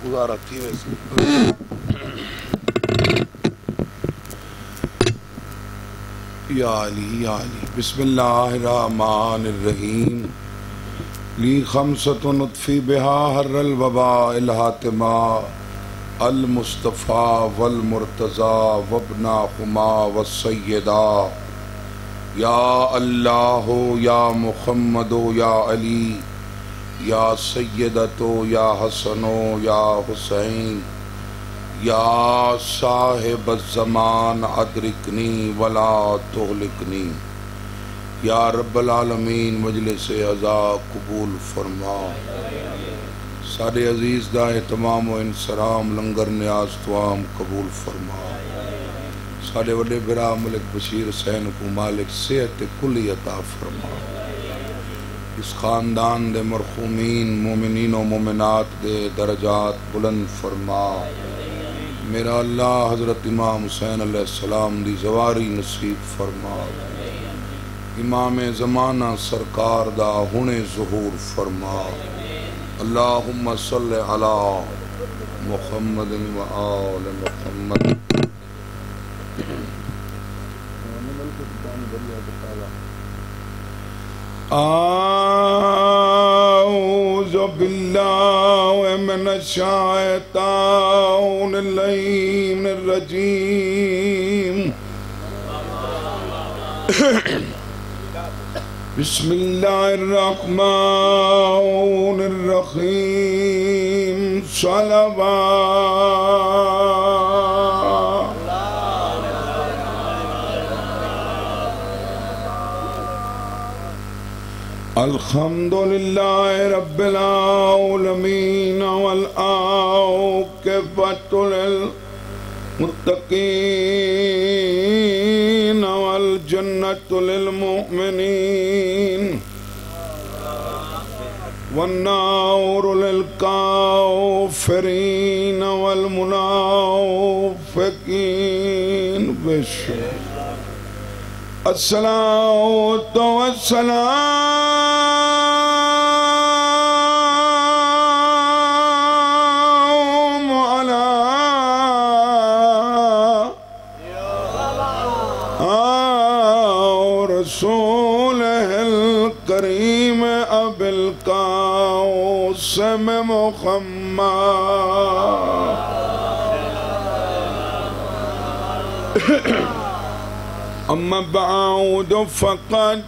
گزارا تھی ویسے یا علی بسم اللہ الرحمن الرحیم لی خمسۃ نطفی بہا حر الوباء الحاتمہ المصطفیٰ والمرتضیٰ وابناہما والسیدہ یا اللہ یا محمد یا علی یا سیدتو یا حسنو یا حسین یا صاحب الزمان ادرکنی ولا تہلکنی یا رب العالمین مجلس عزا قبول فرما سارے عزیز دا اہتمام و انسرام لنگر نیاز توام قبول فرما سارے وڈے برا ملک بشیر حسین کو مالک صحت کلی عطا فرما اس خاندان دے مرحومین مومنین و مومنات دے درجات بلند فرما میرا اللہ حضرت امام حسین علیہ السلام دی زواری نصیب فرما امام زمانہ سرکار دا ہونے ظہور فرما اللہم صلی علی محمد و آل محمد اعوذ باللہ من الشیطان اللعین الرجیم بسم اللہ الرحمن الرحیم صلوات الحمدللہ رب العالمین والعاقبۃ للمتقین والجنۃ للمؤمنین والنار للکافرین والمنافقین الصلاۃ والسلام علی رسولہ الکریم ابی القاسم محمد اما بعد فقد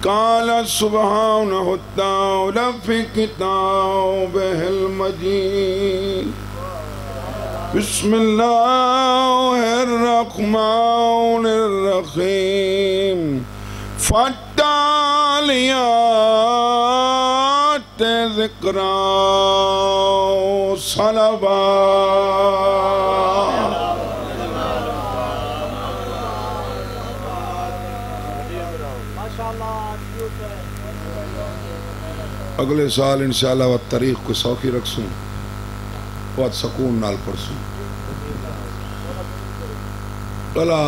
قال سبحانہ وتعالی فی کتابہ المجید بسم اللہ الرحمن الرحیم فالتالیات ذکرا صلوات اگلے سال انشاءاللہ وہ تاریخ کو سوکھی رکھسوں بہت سکون نال پرسوں بلا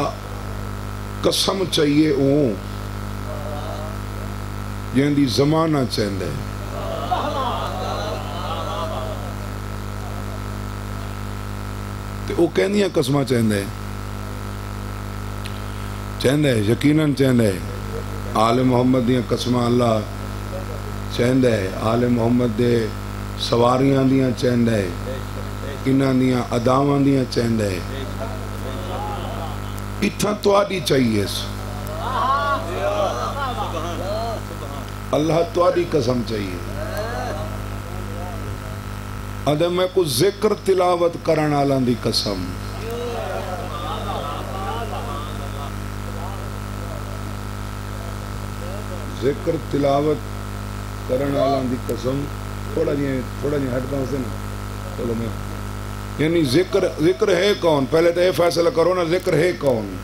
قسم چاہیے اون جہاں دی زمانہ چاہندے تے او کہندیاں قسمہ چاہندے یقیناً چاہندے آل محمد دیاں قسمہ اللہ چاہندے آل محمد دے سواریاں دیاں چاہندے انہاں دیاں اداواں دیاں چاہندے اتھا تو آڈی چاہیے اللہ تو آڈی قسم چاہیے ادھے میں کو ذکر تلاوت کرن آلان دی قسم ذکر تلاوت کرن آلان دی قسم تھوڑا جی ہٹ پاؤں سے نا چلو میں یعنی ذکر ہے کون پہلے تو یہ فیصلہ کرو نا ذکر ہے کون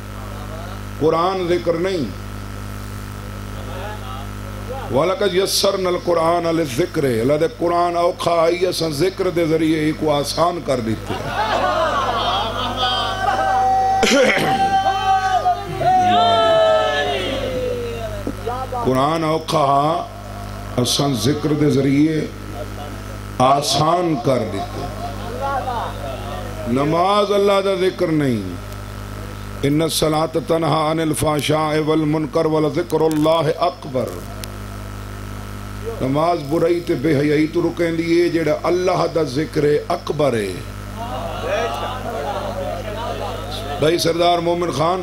قرآن ذکر نہیں وَلَقَدْ يَسَّرْنَا الْقُرْآنَ لِلذِّكْرِ اللہ دے قرآن اوکھا آئی اساں ذکر دے ذریعے ہی کو آسان کر دیتے ہیں قرآن اوکھا اساں ذکر دے ذریعے آسان کر دیتے. نماز اللہ دا ذکر نہیں. ان الصلاۃ تنہا عن الفحشاء والمنکر ولذکر اللہ اکبر. نماز برائی تے بے حیائی تو رکیں دیئے جڑا اللہ دا ذکر اکبر ہے. بھائی سردار مومن خان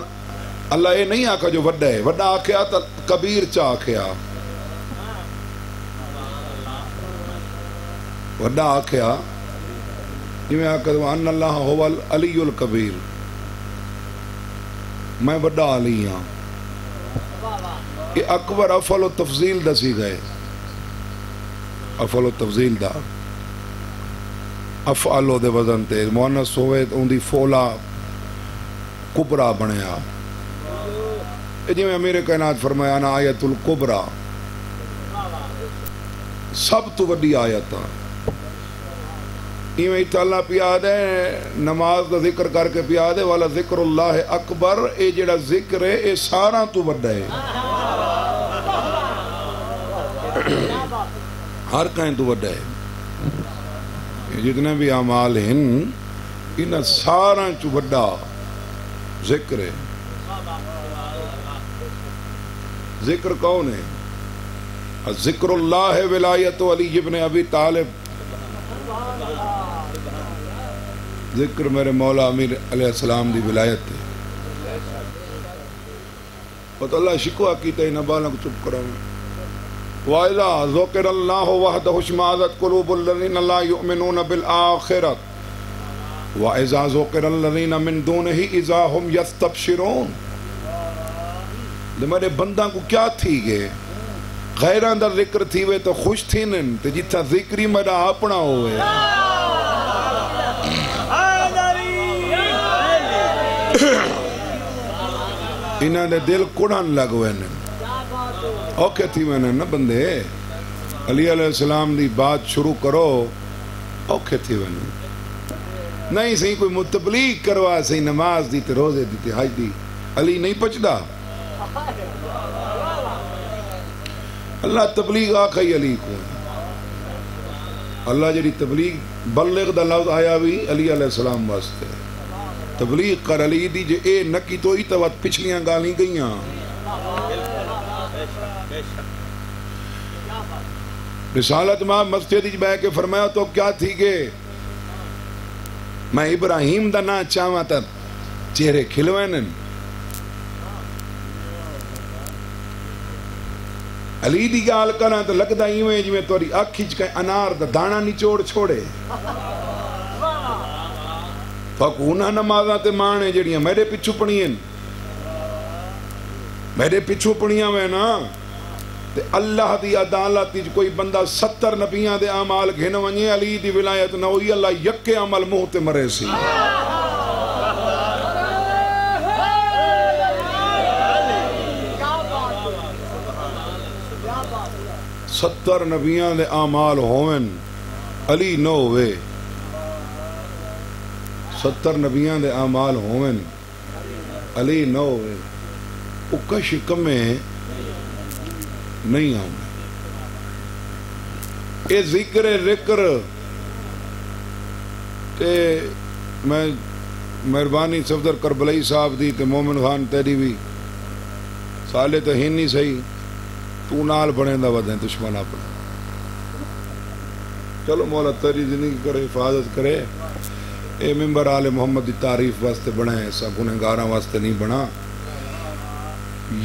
اللہ یہ نہیں آکھا جو وڈا ہے. وڈا آکھیا تا کبیر چا آکھیا. وڈا آکھیا جی میں آکھا وَأَنَّ اللَّهَ هُوَ الْعَلِيُّ الْكَبِيرُ. میں وڈا علی ہاں. یہ اکبر افعل و تفضیل دسی گئے. افعل و تفضیل دا افعلو دے وزن تے مؤنث ہوئے ان دی فولا کبرا بنیا. جی میں امیر کائنات فرمایا نا آیت الکبرا سب تو وڈی آیت ہے. ایویں اللہ پیاد ہے نماز کا ذکر کر کے پیاد ہے والا ذکر اللہ اکبر. اے جڑا ذکر ہے اے سارا تو وڈا ہے. ہر کہیں تو وڈا ہے. جتنے بھی اعمال ہیں ان سارا چو وڈا ذکر ہے. ذکر کون ہے؟ ذکر اللہ ولایت علی ابن ابی طالب. ذکر میرے مولا امیر علیہ السلام دی ولایت ہے. تو اللہ شکوہ کیتا ہے نبالوں کو چپ کرو. وَإِذَا ذُكِرَ اللَّهُ وَحْدَهُ اشْمَأَزَتْ قُلُوبُ الَّذِينَ لَا يُؤْمِنُونَ بِالْآخِرَةِ وَإِذَا ذُكِرَ الَّذِينَ مِن دُونِهِ إِذَا هُمْ يَسْتَبْشِرُونَ. میرے بندہ کو کیا تھی گئے غیران دا ذکر تھی وے تو خوش تھی نن تے جتھا ذکری میرا اپنا ہوئے. انہاں دے دل کڑھن لگوے نے. اوکے تھی میں نے نا بندے علی علیہ السلام دی بات شروع کرو. اوکے تھی میں نے نہیں سی کوئی متبلیغ کروا سی نماز دی تے روزے دی تے حج دی. علی نہیں پچدا. اللہ تبلیغ آکھائی علی کو. اللہ جڑی تبلیغ بلغ دا لفظ آیا بھی علی علیہ السلام واسطے. تبلیغ کر علی دی جے اے نکی تو ہی تو پچھلیاں گالی گئیاں. رسالت ماں مسجد جی بہ کے فرمایا تو کیا تھی گے میں ابراہیم دا نا چاہواں تا چہرے کھلوینن. علی دی گال کرنا تو لگتا ہی ہوئے جی میں توری آنکھ کھچ کے انار دا دانا نچوڑ چھوڑے. فکونا نمازاں تے مانے جڑیاں میرے پچھو پڑھیں میرے پچھو پڑھیاں میں نا تے اللہ دی عدالت کوئی بندہ 70 نبیاں دے اعمال گھن ونجے علی دی ولایت نہ ہوئی اللہ یکے عمل منہ تے مرے سی. 70 نبیاں دے اعمال ہوئن علی نہ ہوئے. 70 نبیاں دے اعمال ہوئن علی نہ ہوئے. اکا شکمیں نہیں آؤں. اے ذکر تے میں مہربانی صفدر کربلائی صاحب دی تے مومن خان تیری بھی سالے تو ہی نہیں صحیح تو نال بڑھیں دا ودیں دشمن اپنا. چلو مولا تیری زندگی کرے حفاظت کرے. اے ممبر آل محمد دی تعریف واسطے بڑھیں ایسا گنہگاراں واسطے نہیں بنا.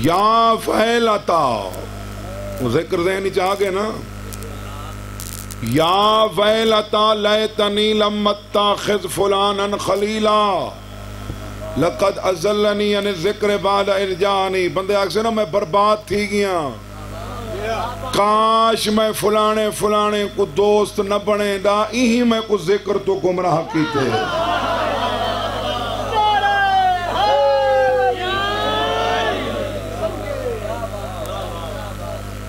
یا فیلتا وہ ذکر ذہنی چاہ گئے نا. یا ویلتا لیتنی لم اتخذ فلانا خلیلا لقد ازلنی عن الذکر بعد اذ جانی. بندے آگ سے نا میں برباد تھی گیا کاش میں فلانے کو دوست نہ بنے دا ہی میں کو ذکر تو گمراہ کیتے.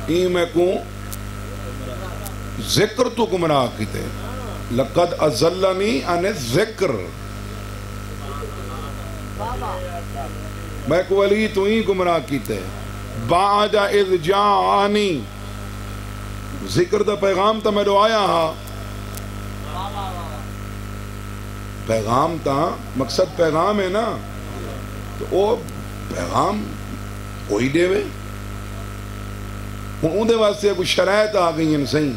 ہی میں کو ذکر تو گمراہ کیتے. لقد ازلنی عن الذکر میں کو علی تو ہی گمراہ کیتے. بعد اذ جانی ذکر دا پیغام تا میں آیا ہاں پیغام تا مقصد پیغام ہے نا، تو وہ پیغام کوئی دے وے ہوں اندے واسطے کوئی شرائط آ گئی ہیں صحیح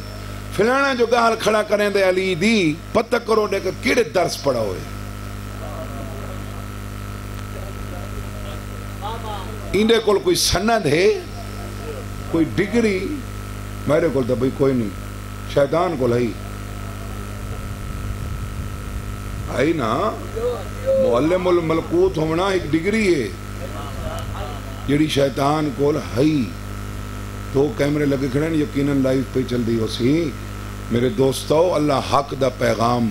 فلانا جو گال کھڑا کریں دے علی دی پتہ کرو دے کہ کیڑے درس پڑھا ہوئے اندے کول کوئی سند ہے کوئی ڈگری میرے کول تو بھئی کوئی نہیں شیطان کول ہے آئی نا معلم الملکوت ہونا ایک ڈگری ہے جڑی شیطان کول ہے دو کیمرے لگے کھڑے ہیں یقیناً لائیو پہ چل دی ہو سی میرے دوستو اللہ حق دا پیغام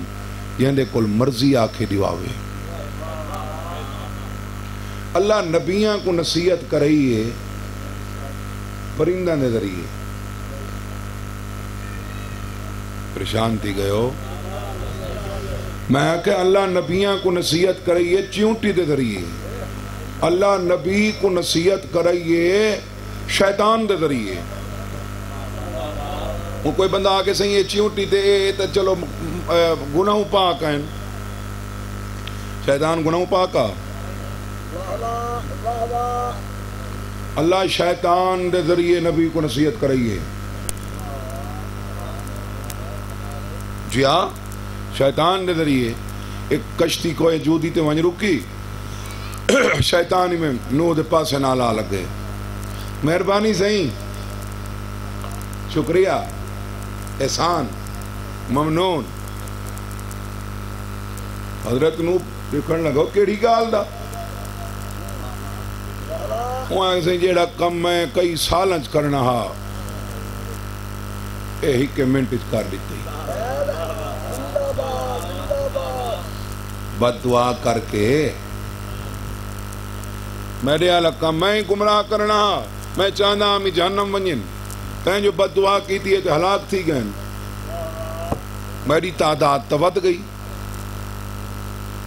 یہندے کل مرضی آکھے دیواوے اللہ نبیاں کو نصیحت کرائیے پرندہ دے ذریعے پریشان تھی گئے ہو میں کہ اللہ نبیاں کو نصیحت کرائیے چیونٹی دے ذریعے اللہ نبی کو نصیحت کرائیے شیطان دے ذریعے وہ کوئی بندہ آگے سے یہ چیونٹی دے تو چلو گناہ پاک ہیں شیطان گناہ پاکا اللہ شیطان دے ذریعے نبی کو نصیحت کرائیے جی ہاں شیطان دے ذریعے ایک کشتی کوئی جودی تے ونج رکی شیطانی میں نو دے پاسے نالا لگے مہربانی صحیح شکریہ احسان ممنون حضرت نو دیکھن لگو کیڑی گال دا وہاں سے جیڑا کم میں کئی سالنچ کرنا ہا ہی کے منٹ کر دیتی بد دعا کر کے میرے آلہ کم میں گمراہ کرنا ہا میں چاہنا ہمیں جہنم ونین تین جو بد دعا کی تھی تو ہلاک تھی گئن میری تعداد تو ود گئی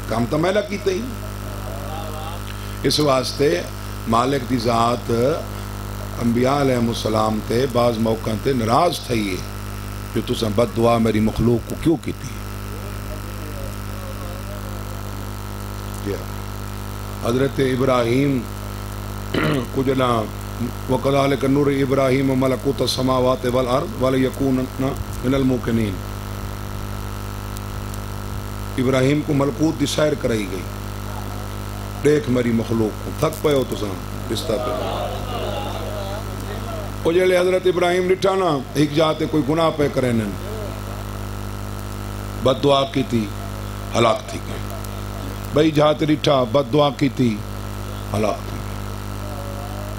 کام تو میں لگی تھی اس واسطے مالک دی ذات انبیاء علیہ السلام تے بعض موقع تے ناراض تھئی جو تساں بد دعا میری مخلوق کو کیوں کی تھی حضرت ابراہیم کو جنا وَقَذَلِكَ نُرِ إِبْرَاهِيمَ مَلَكُوتَ السَّمَاوَاتِ وَالْأَرْضِ وَلِيَكُونَ مِنَ الْمُوقِنِينَ ابراہیم کو ملکوت دی سیر کرائی گئی دیکھ میری مخلوق کو تھک پہ ہو تو ساں بستہ پہ او جلے حضرت ابراہیم لٹھانا ایک جاتے کوئی گناہ پہ کریں بد دعا کی تھی ہلاک تھی گئے بھئی جاتے لٹھا بد دعا کی تھی ہلاک تھی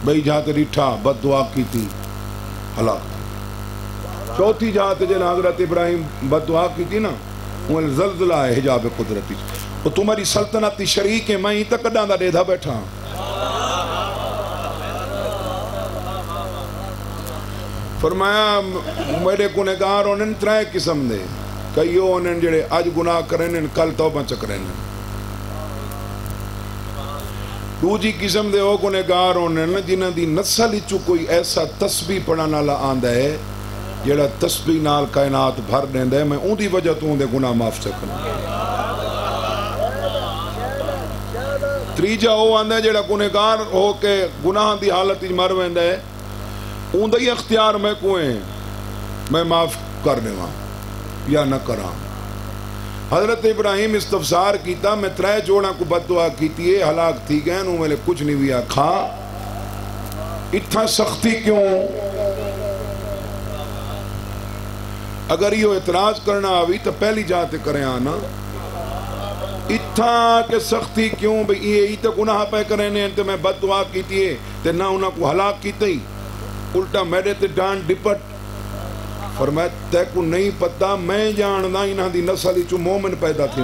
بھئی جاتے لٹھا بد دعا کی تھی ہلاک چوتھی جاتے جنہا حضرت ابراہیم بد دعا کی تھی نا وہ زلزلہ ہے حجاب قدرتی وہ تمہاری سلطنتی شریک ہے میں ہی تک ڈاندہ دیدھا بیٹھا فرمایا میرے گنہگار انہیں ترائے قسم دے کئیو انہیں جڑے آج گناہ کریں کل توبہ چکریں دوجی قسم دے او گنہگار انہیں جنہاں دی نسل چو کوئی ایسا تسبیح پڑھانا لا آندہ ہے جڑا تسبیح نال کائنات بھر دیندے میں اون دی وجہ تو دے گناہ معاف سکنا تریجا او آندہ جڑا گنہگار ہو کے گناہ دی حالت مر ویندے اون دی اختیار میں کوئیں میں معاف کر دیواں یا نہ کراں حضرت ابراہیم استفسار کیتا میں ترائے جوڑا کو بد دعا کیتی ہے ہلاک تھی گئے نو میں لے کچھ نہیں ہویا کھا اتھا سختی کیوں اگر یہ اعتراض کرنا آوی تو پہلی جاتے کریں آنا اتھا کہ سختی کیوں بھئی یہ تو گناہ پہ کریں نے تو میں بد دعا کیتی ہے تو نہ انہاں کو ہلاک کیتے ہی الٹا میرے تے ڈان ڈپٹ فرمایا تے کو نہیں پتا میں جاننا انہاں دی نسل چو مومن پیدا تھی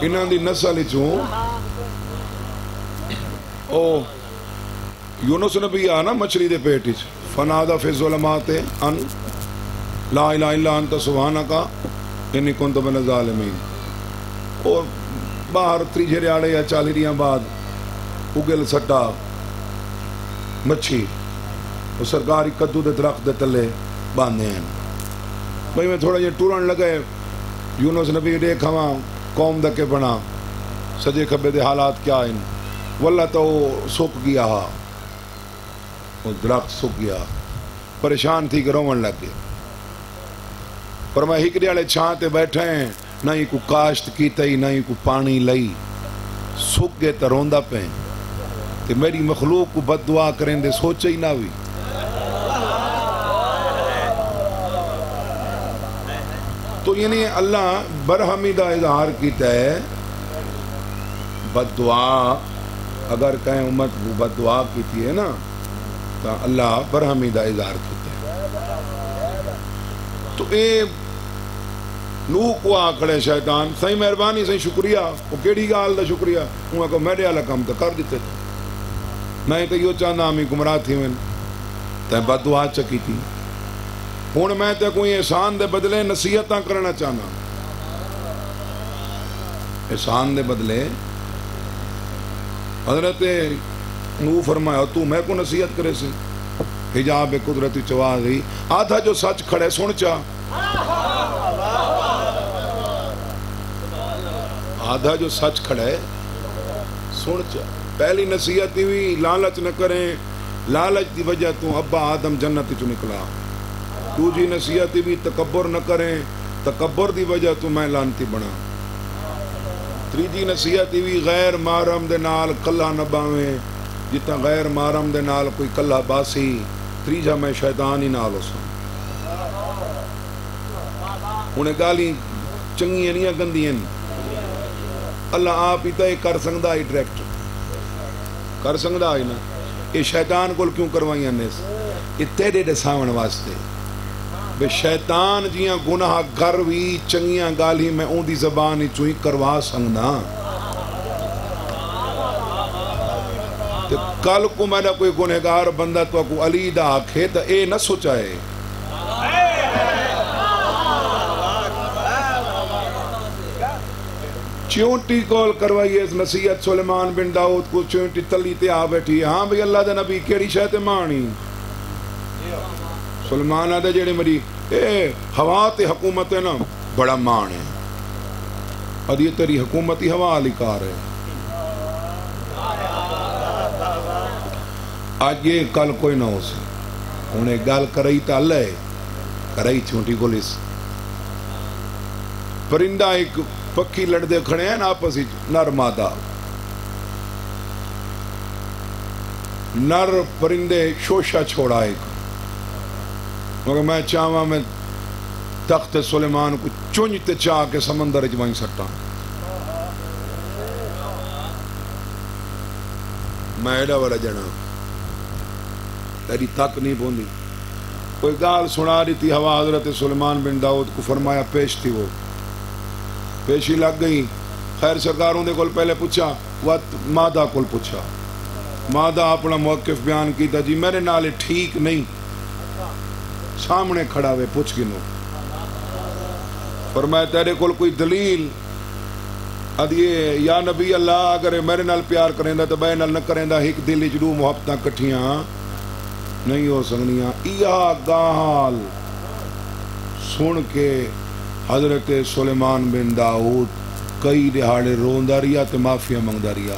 انہاں دی نسل چو او یونس نبی آنا مچھلی دے پیٹ چ فنادا فی الظلمات ان لا الہ الا انت سبحانک انی کنت من الظالمین اور باہر 30 ریاڑے یا 40 ریاں بعد اگل سٹا مچھی وہ سرکاری کدو دے درخت دے تلے باندھے ہیں بھئی میں تھوڑا یہ ٹورن لگے یونس نبی دیکھا وہاں قوم دکے بنا سجے کھبے دے حالات کیا ہیں واللہ تو سوک گیا وہ درخت سوک گیا پریشان تھی کہ رومن لگ گیا پر میں ہکڑے والے چھانتے بیٹھے ہیں نہ ہی کو کاشت کی تئی نہ ہی کو پانی لئی سوک گئے تو روندا پہ کہ میری مخلوق کو بد دعا کریں دے سوچے ہی نہ ہوئی تو یعنی اللہ برہمی دا اظہار کیتا ہے بد دعا اگر کہیں امت کو بد دعا کیتی ہے نا تو اللہ برہمی دا اظہار کیتا ہے تو اے نوح کو آکڑے شیطان صحیح مہربانی صحیح شکریہ وہ کیڑی گال دا شکریہ انہوں کو میرے والا کام تو کر دیتے تھے میں تو یہ چاہتا ہمیں گمراہ تھی میں تے بد دعا چکی تھی ہوں میں تے کوئی احسان دے بدلے نصیحتاں کرنا چاہنا احسان دے بدلے حضرت نوح فرمایا تو میں کو نصیحت کرے سے حجاب قدرتی چواز ہی آدھا جو سچ کھڑے سن چا آدھا جو سچ کھڑے سن چا پہلی نصیحت ہوئی لالچ نہ کریں لالچ دی وجہ تو ابا آدم جنت چو نکلا دوسری نصیحت بھی تکبر نہ کریں تکبر دی وجہ تو میں لانتی بنا تیجی نصیحت بھی غیر محرم دے نال کلا نہ باویں جتنا غیر محرم دے نال کوئی کلا باسی تیجا میں شیطان ہی نال ہو انہیں گالی چنگیاں نہیں گندیاں اللہ آپ ہی تے کر سکدا ہی ڈائریکٹ کر سکدا ہی نا یہ شیطان کو کیوں کروائیاں نے یہ تیرے دساون واسطے بے شیطان جیاں گناہ گر بھی چنگیاں گالی میں اون دی زبان ہی چوئی کروا سکنا تے کل کو میں کوئی گنہگار بندہ تو کو علی دا آکھے تو اے نہ سوچائے چونٹی کول کروائی اس نصیحت سلیمان بن داؤد کو چونٹی تلی تے آ بیٹھی ہاں بھئی اللہ دے نبی کیڑی شے تے مانی سلیمان آدھے جیڑے مری اے ہوا تے حکومت ہے نا بڑا مان ہے اور یہ تیری حکومتی ہوا علی کار ہے آج یہ کل کوئی نہ ہو سے انہیں گال کرائی تا اللہ ہے کرائی چونٹی گولیس پرندہ ایک پکی لڑدے کھڑے ہیں آپس نر مادہ نر پرندے شوشہ چھوڑا ایک مگر میں چاہواں میں تخت سلیمان کو چونجتے چاہ کے سمندر اجوائیں سکتا میں ایڈا والا جنا تیری تک نہیں بوندی کوئی گال سنا رہی تھی ہوا حضرت سلیمان بن داؤد کو فرمایا پیش تھی وہ پیشی لگ گئی خیر سرکاروں دے کول پہلے پوچھا وقت مادہ کول پوچھا مادہ اپنا موقف بیان کیتا جی میرے نالے ٹھیک نہیں سامنے کھڑا ہوئے پوچھ گنو فرمایا تیرے کول کوئی دلیل ادھیے یا نبی اللہ اگر میرے نال پیار کریں دا تو بے نال نہ کریں دا ایک دل جڑو محبتاں کٹھیاں نہیں ہو سکنیاں ایا گال سن کے حضرت سلیمان بن داؤد کئی دہاڑے روندا رہیا تے معافیا منگدا رہیا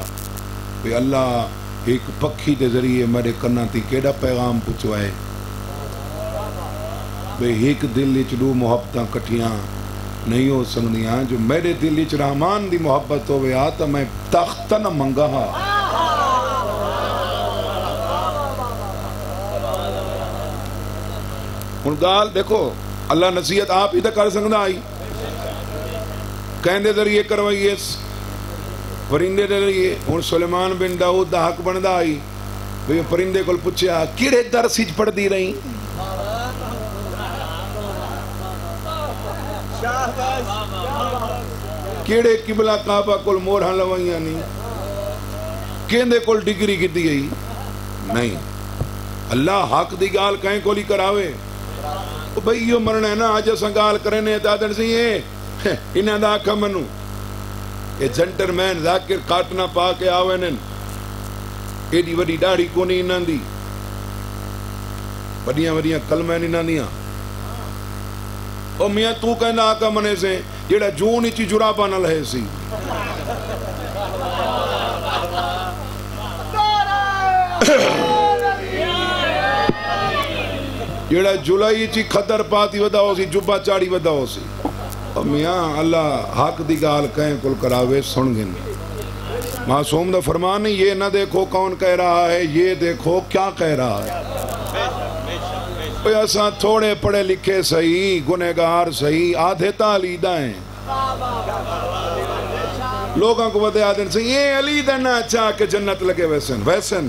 کہ اللہ ایک پکھی دے ذریعے میرے کنا تی کیڑا پیغام پہنچوائے بے ایک دل وچ دو محبتاں کٹھیاں نہیں ہو سکدیاں جو میرے دل وچ رحمان دی محبت ہوے آ تے میں تخت نہ منگا ہاں ہن گال دیکھو اللہ نصیحت آپ ہی تو کر سکتا آئی کہندے ذریعے کروائیے پرندے دے ذریعے ہن سلیمان بن داؤد دا حق بندا آئی بھئی پرندے کول پوچھیا کیڑے درس وچ پڑھ دی رہی کیڑے قبلہ کعبہ کول مورہاں لوائیاں نہیں کہندے کول ڈگری کیتی گئی نہیں اللہ حق دی گال کہیں کولی کراوے بھئی یہ مرنا ہے نا آج اساں گال کرنے دادن سی انہاں دا آکھا منو یہ جنٹرمین ذاکر کاٹنا پا کے آوینن ایڈی وڈی داڑھی کو نہیں انہاں دی بڑیاں بڑیاں کلمیں نہیں نانیاں او میاں تو کہنا آقا منے سے جیڑا جون اچھی جرابہ نہ لہے سی جیڑا جولائی چی خطر پاتی ودا ہو سی جبہ چاڑی ودا ہو سی اور میاں اللہ حق دی گال کہیں کل کراوے سن گن معصوم دا فرمان نہیں یہ نہ دیکھو کون کہہ رہا ہے یہ دیکھو کیا کہہ رہا ہے ایسا تھوڑے پڑھے لکھے صحیح گنہگار صحیح آدھے تعلیدہ ہیں لوگوں کو بتے آدھے سے یہ علی دنا چاہ کے جنت لگے ویسن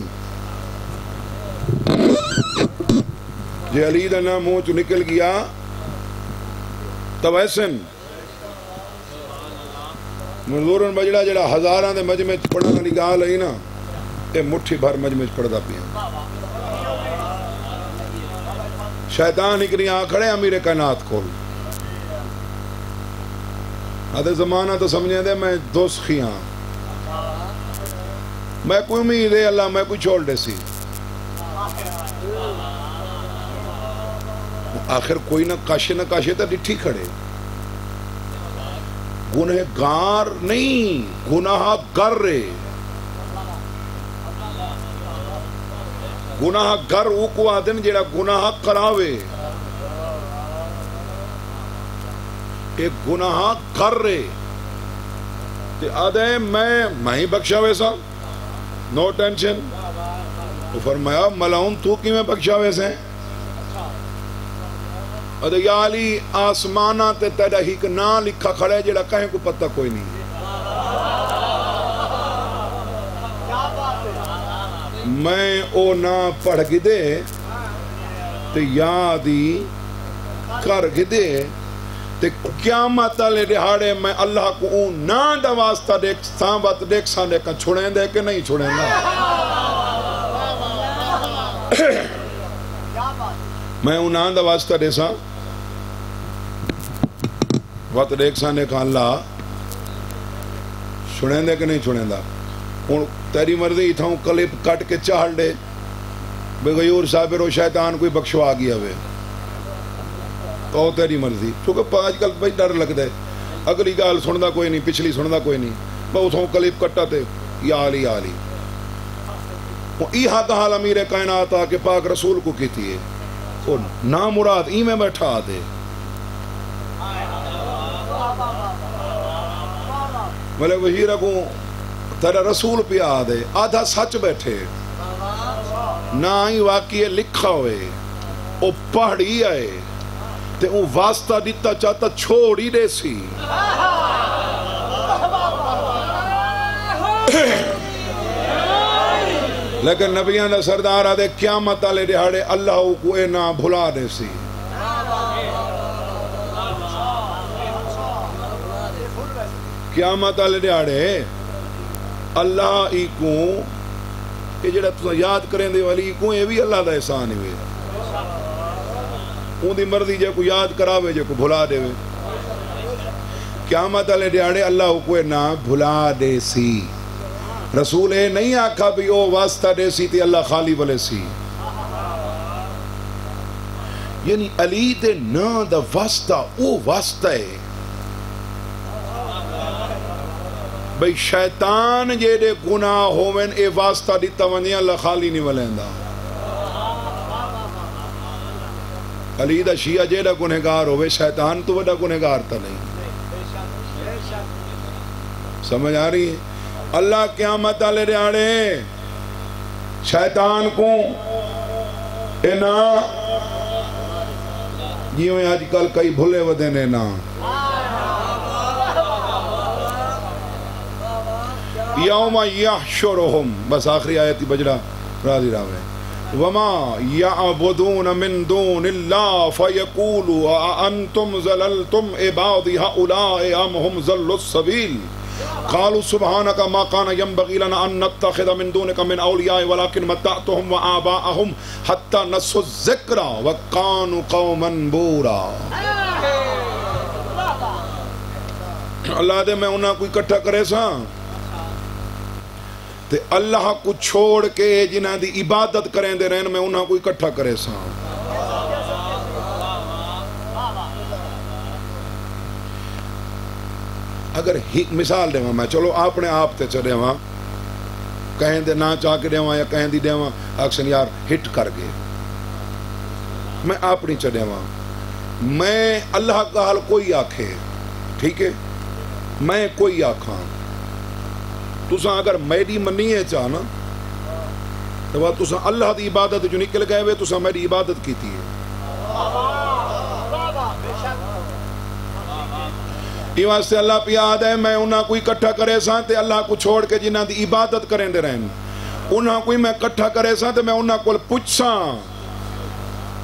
جے علی دنا منہ چو نکل گیا تو ویسن منظورن بجڑا جڑا ہزاران دے مجمع پڑھنا والی گال ہے نا یہ مٹھی بھر مجمع پڑھدا پیا شیطان اکری کھڑے امیر کائنات کھول آدھے زمانہ تو سمجھیں دے میں دوسخی ہاں میں کوئی امید ہے اللہ میں کوئی چھوڑ دے سی آخر کوئی نہ کاشے تا ڈٹھی کھڑے گنہگار نہیں گناہ گر رے گناہ گر او کو آدن جیڑا گناہ کراوے ایک گناہ گر رے تے آدھے میں ہی بخشا ویسا نو ٹینشن تو فرمایا ملاؤن تو کی میں بخشا ویسے ادھے یا علی آسمانہ تے تیرا ہی کہ نا لکھا کھڑے جیڑا کہیں کو پتہ کوئی نہیں میں او نا پڑھ گدے تے یادی کر گدے تے قیامت لے دہاڑے میں اللہ کو اون نا دا واسطہ دیکھ سامبت دیکھ سانے کا چھوڑیں دے کہ نہیں چھوڑیں دا میں اون نا دا واسطہ دے سا وقت دیکھ سانے کا اللہ چھوڑیں دے کہ نہیں چھوڑیں دا تیری مرضی تھا ہوں کلپ کٹ کے چاہل دے بے غیور صابر و شیطان کوئی بخشو آگیا ہوئے کہو تیری مرضی چونکہ آج کل بھائی ڈر لگ دے اگلی گال سندا کوئی نہیں پچھلی سندا کوئی نہیں بہت ہوں کلپ کٹا تے یا علی علی ایہا کہا امیر کائنات آکے پاک رسول کو کہتی ہے نامراد ای میں بیٹھا دے ملے وہی رکھوں تیرا رسول پہ آدھے آدھا سچ بیٹھے نہ ہی واقعی لکھا ہوئے او پڑھی آئے تے او واسطہ دیتا چاہتا چھوڑی دے سی لیکن نبیان دا سردار آدھے قیامت آلے دہاڑے اللہ کو اے نہ بھلا دے سی قیامت آلے دہاڑے اللہ ای کو یہ جڑا تو یاد کریں دے والی کو یہ بھی اللہ دا احسان ہوئے اون دی مرضی جے کو یاد کراوے جے کو بھلا دے وے قیامت علیہ دیاڑے اللہ کو نہ بھلا دے سی رسول اے نہیں آکھا بھی او واسطہ دے سی تے اللہ خالی بلے سی یعنی علی دے نا دا واسطہ او واسطہ ہے بھئی شیطان جے دے گناہ ہومن اے واسطہ دیتا ونی اللہ خالی نہیں ولیندا علی دا شیعہ جے دا گنہگار ہوئے شیطان تو وڈا گنہگار تا نہیں سمجھ آ رہی ہے اللہ قیامت آلے دیاڑے شیطان کو اے نا جیویں آج کل کئی بھلے ودے نا یوم یحشرہم بس آخری آیتی بجڑا راضی راوے وما یعبدون من دون اللہ فیقولوا انتم زللتم عبادی هؤلاء ام هم ضلوا السبیل قالوا سبحانك ما كان ينبغي لنا ان نتخذ من دونك من اولیاء ولكن متعتهم وآباءهم حتى نسوا الذکر وكانوا قوما بورا اللہ دے میں انہاں کوئی کٹھا کرے سا تے اللہ کو چھوڑ کے جنہاں دی عبادت کریں دے رہن میں انہاں کوئی کٹھا کرے سا. اگر مثال دے میں چلو اپنے آپ تے چڑھے وہاں کہیں دے نہ چاہ کے دے وہاں یا کہیں دی دے وہاں اکشن یار ہٹ کر گئے میں اپنی چڑھے وہاں میں اللہ کا حال کوئی آکھے ٹھیک ہے میں کوئی آکھاں تساں اگر میری منی ہے چاہنا تو وہ تساں اللہ دی عبادت جو نکل گئے ہوئے تساں میری عبادت کی تھی یہ واسطے اللہ پہ یاد ہے میں انہاں کوئی کٹھا کرے ساں تے اللہ کو چھوڑ کے جنہاں دی عبادت کریں دے رہن انہاں کوئی میں کٹھا کرے ساں تے میں انہاں کو پوچھاں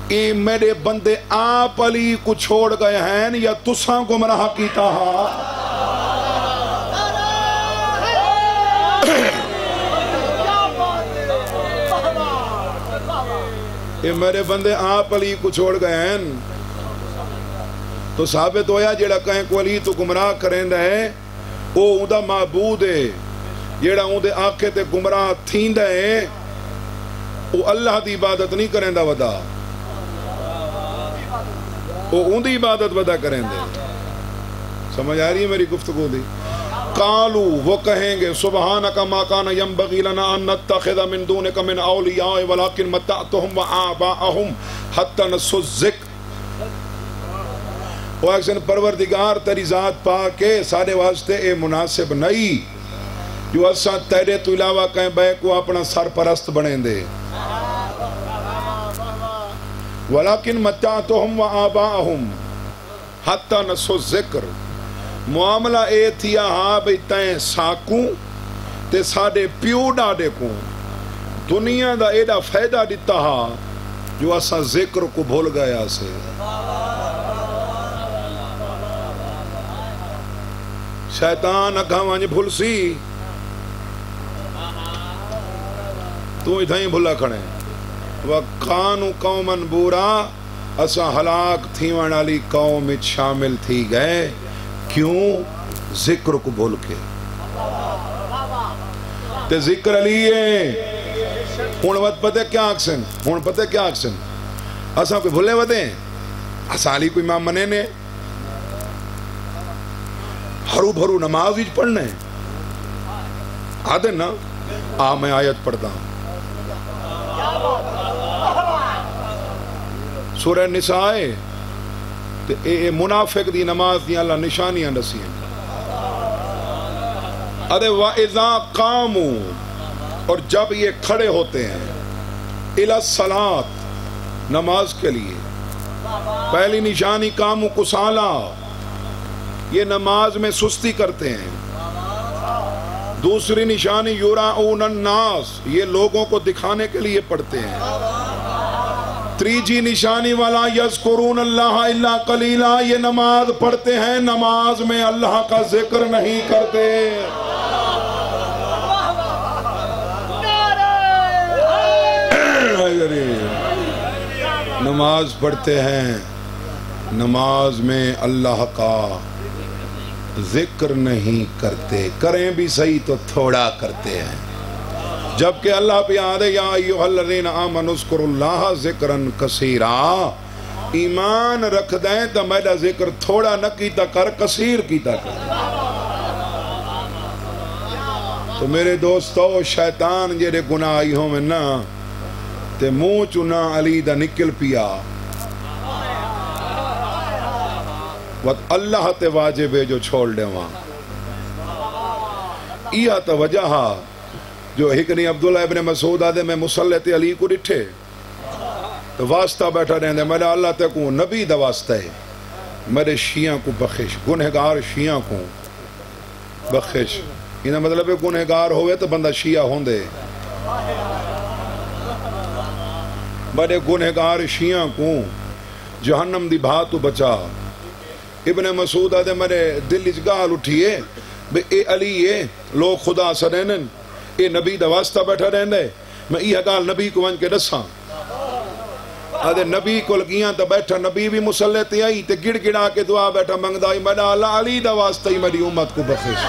کہ میرے بندے آپ علی کو چھوڑ گئے ہیں یا تساں گمراہ کیتا ہا کہ میرے بندے آپ علی کو چھوڑ گئے ہیں تو ثابت ہویا جیڑا کہیں کو علی تو گمراہ کریں دے او اندہ معبود ہے جیڑا اندے آنکھے تے گمراہ تھین دے او اللہ دی عبادت نہیں کریں دا ودا او اندی عبادت ودا کریں دے سمجھ آ رہی ہے میری گفتگو دی قالو وہ کہیں گے سبحانک ما کان ینبغی لنا ان نتخذ من دونک من اولیاء ولکن متعتهم وآباءهم حتی نسوا الذکر وہ ایکسن پروردگار تیری ذات پاک کے سارے واسطے اے مناسب نہیں جو اساں تیرے تو علاوہ کہیں بے کو اپنا سرپرست بنیں دے ولیکن متعتهم وآباءهم حتی نسوا الذکر معاملہ اے تھیا ہاں بھئی تائیں ساکوں تے ساڑے پیو ڈاڑے کو دنیا دا ایڈا فائدہ دیتا ہاں جو اساں ذکر کو بھول گیا سے شیطان اکھاں وانج بھول سی تو ادھائیں بھولا کھڑے وَقَانُوا قَوْمًا بُورًا اساں ہلاک تھیوان علی قوم شامل تھی گئے کیوں ذکر کو بھول کے تے ذکر علی ہے ہون وقت پتے کیا اکسن ہون پتے کیا اکسن اساں کوئی بھولے وقت ہیں اساں علی کوئی امام منے نے ہرو بھرو نماز ہی پڑھنے آدھے نا میں آیت پڑھتا ہوں سورہ نساء اے منافق دی نماز دی اللہ نشانیاں نسی ہیں ادھے وَإِذَا قَامُوا اور جب یہ کھڑے ہوتے ہیں إِلَى الصَّلَاةِ نماز کے لیے پہلی نشانی قَامُوا کُسَالَا یہ نماز میں سستی کرتے ہیں دوسری نشانی یُرَاؤُونَ النَّاسِ یہ لوگوں کو دکھانے کے لیے پڑھتے ہیں تیسری نشانی والا یذکرون اللہ الا قلیلا یہ نماز پڑھتے ہیں نماز میں اللہ کا ذکر نہیں کرتے نماز پڑھتے ہیں نماز میں اللہ کا ذکر نہیں کرتے کریں بھی صحیح تو تھوڑا کرتے ہیں جبکہ اللہ پہ یاد ہے یا ایوہ الذین آمنوا اذکروا اللہ ذکرا کثیرا ایمان رکھ دیں تو میرا ذکر تھوڑا نہ کیتا کر کثیر کیتا کر تو میرے دوستو شیطان جیرے گناہی ہوں میں نا تے منہ چنا علی دا نکل پیا وقت اللہ تے واجب ہے جو چھوڑ دے وہاں یہ تا وجہ جو ہکنی عبداللہ ابن مسعود آدھے میں مسلط علی کو ڈٹھے تو واسطہ بیٹھا رہنے میرا اللہ تے کو نبی دا واسطہ ہے میرے شیعہ کو بخش گنہگار شیعہ کو بخش انہا مطلب ہے گنہگار ہوئے تو بندہ شیعہ ہوں دے میرے گنہگار شیعہ کو جہنم دی بھاتو بچا ابن مسعود آدھے میرے دل اجگال اٹھئے بے اے علی ہے لوگ خدا سرینن اے نبی دا واسطہ بیٹھا رہنے میں یہ گال نبی کو ون کے دساں آدھے نبی کو لگیاں تا بیٹھا نبی بھی مسلح تے آئی تے گڑ گڑا کے دعا بیٹھا منگدا ہی میڈا اللہ علی دا واسطہ ہی میری امت کو بخش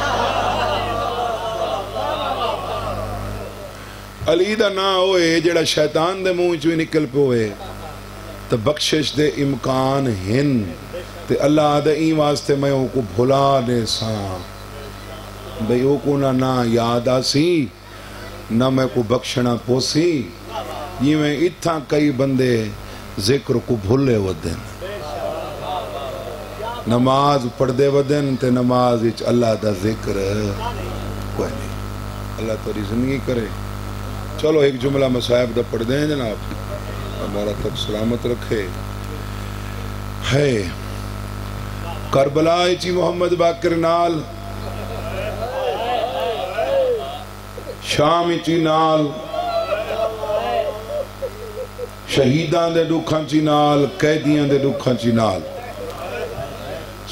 علی دا نا ہوئے جڑا شیطان دے منہ چوی نکل پہ ہوئے تو بخشش دے امکان ہن تے اللہ دے این واسطے میں او کو بھلا دے ساں بھئی او کو نہ یاد آسی نہ میں کو بخشنا پوسی یہ میں اتھا کئی بندے ذکر کو بھولے ودن نماز پڑھ دے ودن تے نماز اچ اللہ دا ذکر کوئی نہیں اللہ توری زندگی کرے چلو ایک جملہ مصائب دا پڑھ دیں جناب ہمارا تک سلامت رکھے ہے کربلا چی محمد باقر نال شام چی نال شہیدان دے دکھاں چی نال قیدیاں دے دکھاں چی نال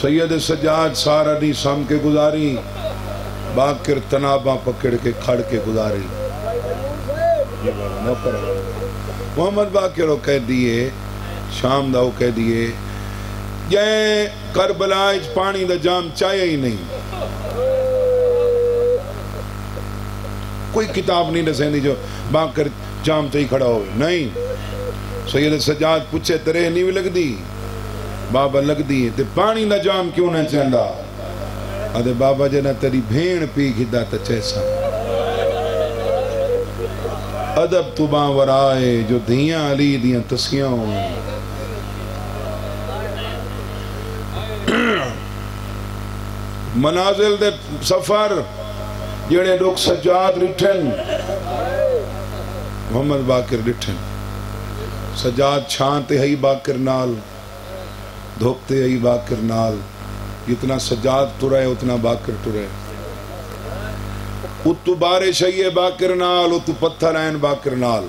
سید سجاد سارا دی سام کے گزاری باقر تناباں پکڑ کے کھڑ کے گزاری محمد باقر وہ کہہ دیئے شام دا وہ کہہ دیئے یہ کربلا اچ پانی دا جام چاہیے ہی نہیں کوئی کتاب نہیں دسیں دی جو باقر جام تے ہی کھڑا ہوئے نہیں سید سجاد پوچھے ترے نہیں بھی لگ دی بابا لگ دی تے پانی دا جام کیوں نہ چہندا آدھے بابا جنہ تیری بھین پی گھدا تا چیسا ادب تو باں ورائے جو دھیاں علی دیاں تسکیاں ہوئے منازل دے سفر جڑے لوگ سجاد رٹھن محمد باقر رٹھن سجاد چھانتے ہی باقر نال دھوکتے ہی باقر نال جتنا سجاد ٹرے اتنا باقر ٹرے اتو بارش ہے باقر نال اتو پتھر این باقر نال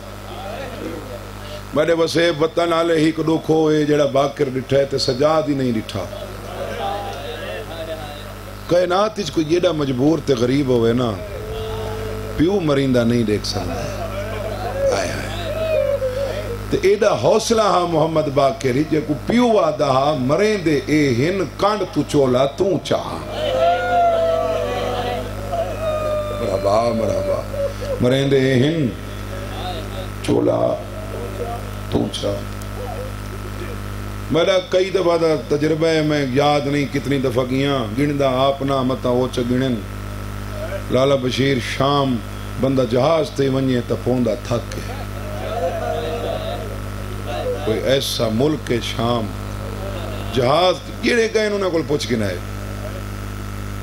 میرے وسے وطن آلے ہی کو دکھو ہے جڑا باقر ڈٹھے تے سجاد ہی نہیں ڈٹھا کائنات اس کو جیڑا مجبور تے غریب ہوئے نا پیو مرندہ نہیں دیکھ سکتا آئے تے ایڈا حوصلہ ہا محمد باقر جے کو پیو آدھا ہا مرندے اے ہن کانڈ تو چولا تو چاہ مرحبا مرحبا مرندے اے ہن چولا تو چاہ میرا کئی دفعہ دا تجربہ ہے میں یاد نہیں کتنی دفعہ گیاں گندا آپنا متا اوچ گنن لالا بشیر شام بندہ جہاز تے ونیے تا پوندا تھک کے کوئی ایسا ملک ہے شام جہاز گیڑے گئے انہوں نے کل پوچھ کے نائے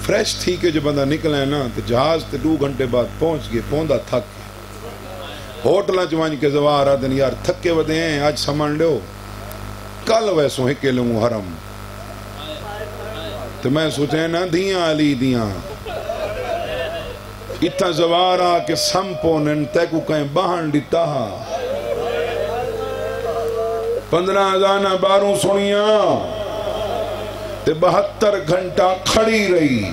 فریش تھی کہ جو بندہ نکلے نا تو جہاز تے 2 گھنٹے بعد پہنچ گئے پوندا تھک کے ہوٹلہ چوانی کے زوار آدھن یار تھکے ودے ہیں آج سامان لو کل ویسوں ہی کے لوں حرم تو میں سوچے نا دیاں علی دیاں اتنا زوارا کہ سمپو ننتے کو کہیں بہن دیتا 15,000 باروں سنیاں تے 72 گھنٹہ کھڑی رہی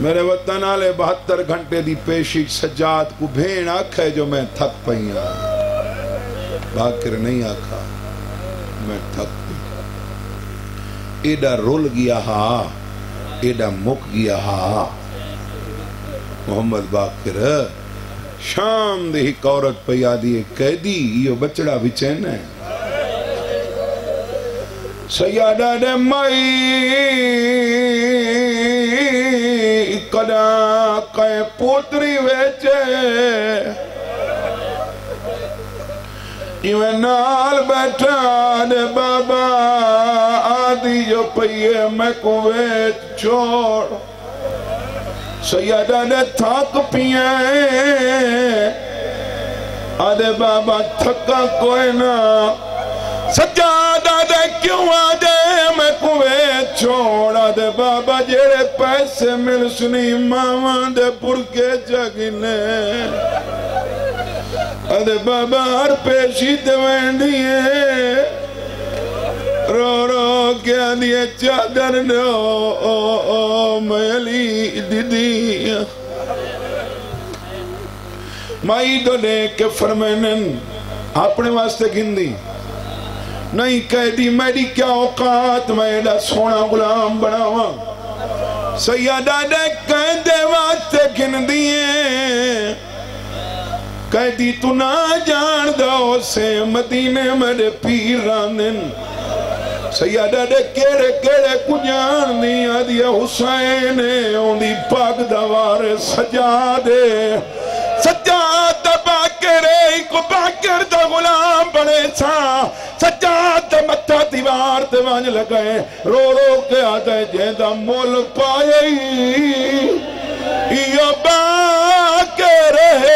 میرے وطن آلے 72 گھنٹے دی پیشی سجاد کو بھین آکھے جو میں تھک پہیاں باقر نہیں آکھا میں تھک پہیاں ایڈا رول گیا ہا ایڈا مک گیا ہا محمد باقر شام دے ہی عورت پہ یادی قیدی یہ بچڑا بچین ہے سیادہ دے مائی کدا کئے پوتری ویچے ایویں نال بیٹھا دے بابا آدھی جو پئیے میں کو ویچ چھوڑ سیادہ نے تھاک پیئے آدھے بابا تھکا کوئی نا سجادہ دے کیوں آدھے میں کوئے چھوڑا دے بابا جیڑے پیسے مل سنی ماما دے پرکے جگنے آدھے بابا ہر پیشی تے وینڈیے رو رو کیا دیئے چادر دو میں علی دیدی مائی دو لے کے فرمینن اپنے واسطے گھندی نہیں کہتی میری کیا اوقات میں ایڈا سونا غلام بناواں سیدہ دے کہندے واسطے گھندی ہیں کہتی تو نہ جان دو سے مدینے میرے پیرانن سیدہ دے کیڑے کیڑے کو جان دیا دیا حسین ان دی پاک دوار سجادے سجاد باکر کو باکر دا غلام بڑے چھا سجاد متھا دیوار تے وانج لگئے رو رو کے آتا ہے جیدہ مول پائے یا باکر ہے